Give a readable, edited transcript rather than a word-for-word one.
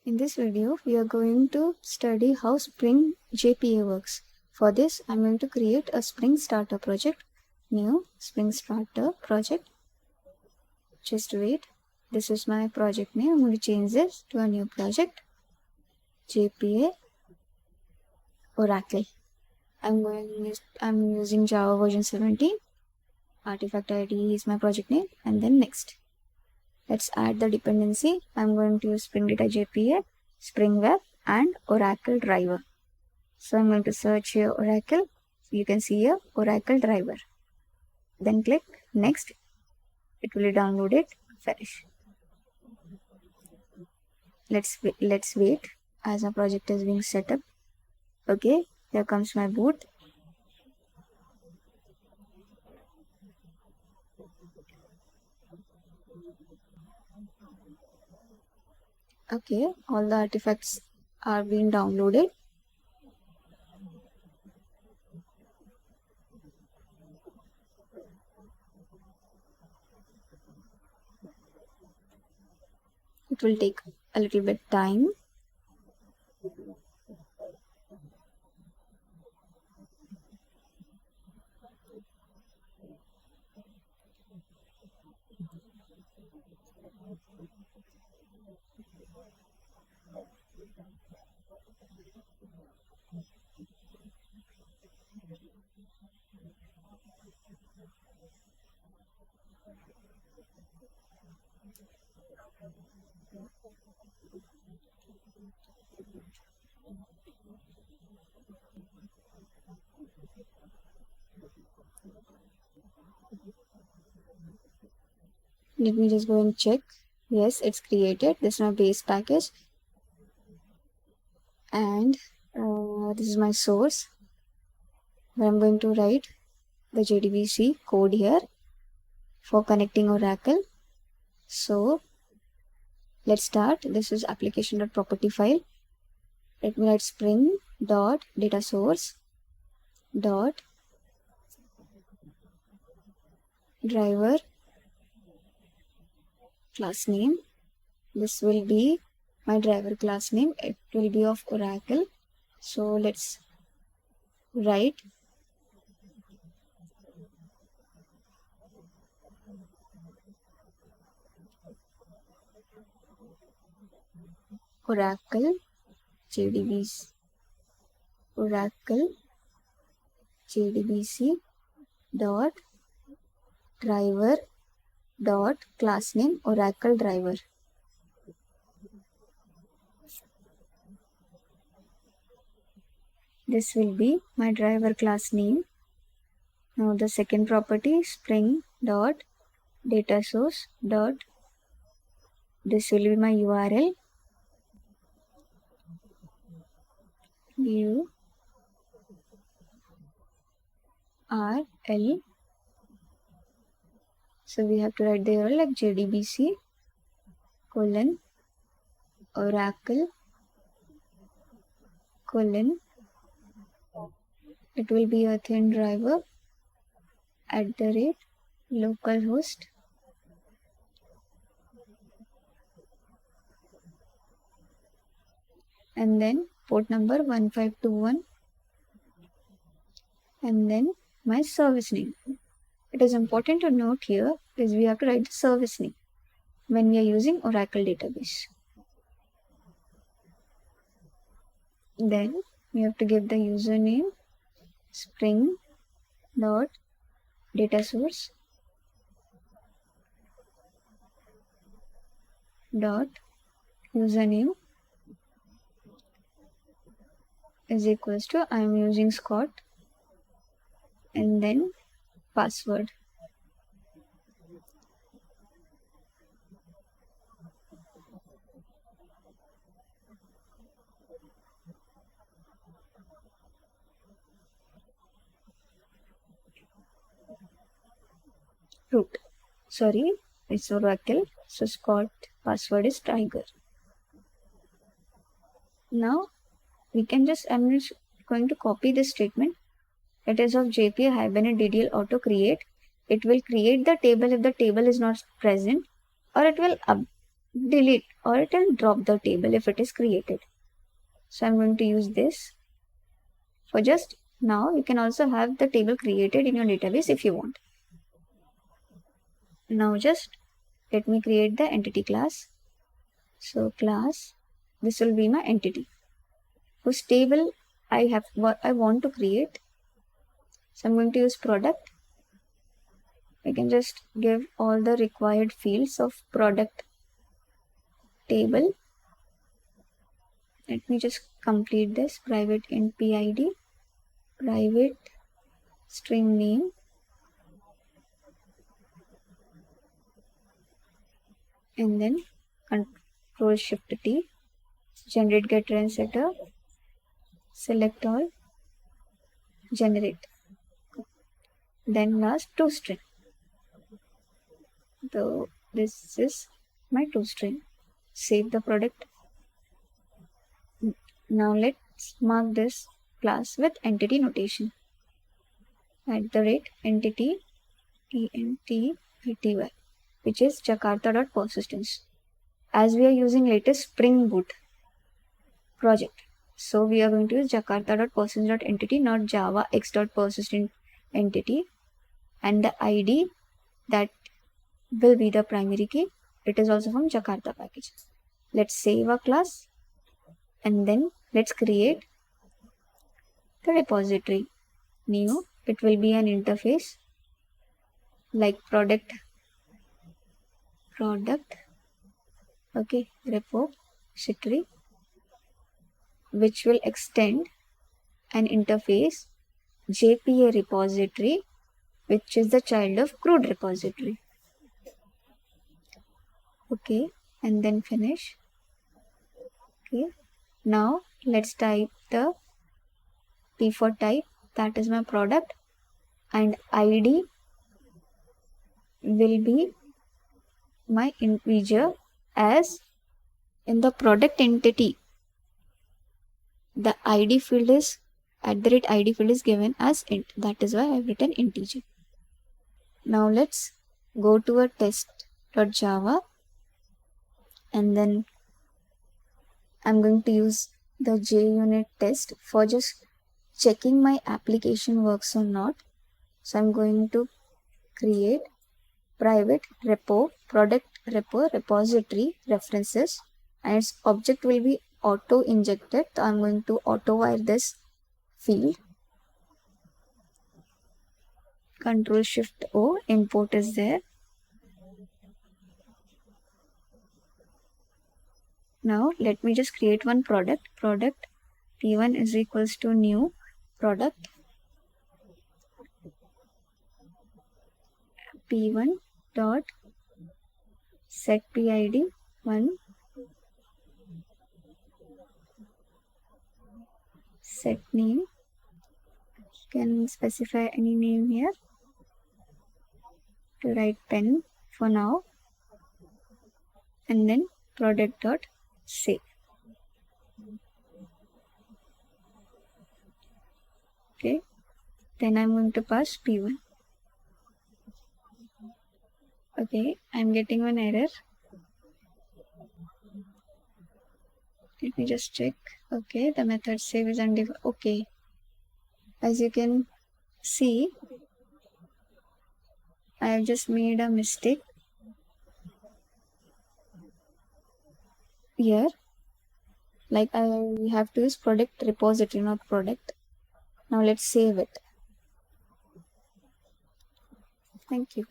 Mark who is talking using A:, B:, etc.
A: In this video, we are going to study how Spring JPA works. For this, I'm going to create a Spring Starter project. New Spring Starter project. Just wait. This is my project name. I'm going to change this to a new project. JPA Oracle. I'm using Java version 17. Artifact ID is my project name, and then next. Let's add the dependency. I'm going to use Spring Data JPA, Spring Web, and Oracle driver. So I'm going to search here Oracle. You can see here Oracle driver. Then click next. It will download it. Finish. Let's wait as our project is being set up. Okay, here comes my boot. Okay, all the artifacts are being downloaded. It will take a little bit time. Let me just go and check. Yes, it's created. This is my base package. And this is my source where I'm going to write the JDBC code here for connecting Oracle. So let's start. This is application.property file. Let me write spring dot data source dot driver class name. This will be my driver class name. It will be of Oracle. So let's write Oracle JDBC dot driver dot class name Oracle driver. This will be my driver class name. Now the second property, spring dot data source dot, this will be my URL. URL. So we have to write the URL like JDBC colon Oracle colon. It will be a thin driver @ localhost and then port number 1521 and then my service name. It is important to note here is we have to write the service name when we are using Oracle database. Then we have to give the username spring dot data source dot username is equals to, I am using Scott, and then password. Root. Sorry, it's Oracle. So Scott password is Tiger. Now we can just, I'm just going to copy this statement. It is of JPA Hibernate DDL auto create. It will create the table if the table is not present, or it will delete or it will drop the table if it is created. So I'm going to use this for just now. You can also have the table created in your database if you want. Now just let me create the entity class. So class, this will be my entity whose table I want to create. So I'm going to use product. I can just give all the required fields of product table. Let me just complete this. Private int PID, private string name, and then Control Shift T, generate getter and setter, select all, generate. Then last toString. So this is my toString. Save the product. Now let's mark this class with entity notation. @entity entity, which is jakarta.persistence. As we are using latest Spring Boot project, so we are going to use jakarta.persistence.entity, not java x.persistent entity, and the ID that will be the primary key. It is also from Jakarta package. Let's save our class and then let's create the repository. New, it will be an interface like product, okay, repository, which will extend an interface JPA repository, which is the child of crude repository. Okay, and then finish. Okay, now let's type the P for type, that is my product, and ID will be my integer, as in the product entity the ID field is @ID field is given as int. That is why I have written integer. Now let's go to a test.java, and then I'm going to use the JUnit test for just checking my application works or not. So I'm going to create private repo, product repo, repository references, and its object will be auto injected. So I'm going to auto wire this field. Control Shift O, import is there. Now let me just create one product. Product P1 is equals to new product P1 dot set PID 1, set name. Can specify any name here. To write pen for now, and then product dot save. Okay, then I'm going to pass P1. Okay, I'm getting one error. Let me just check. Okay, the method save is undefined. Okay, as you can see, I have just made a mistake here. Like I have to use product repository, not product. Now let's save it. Thank you.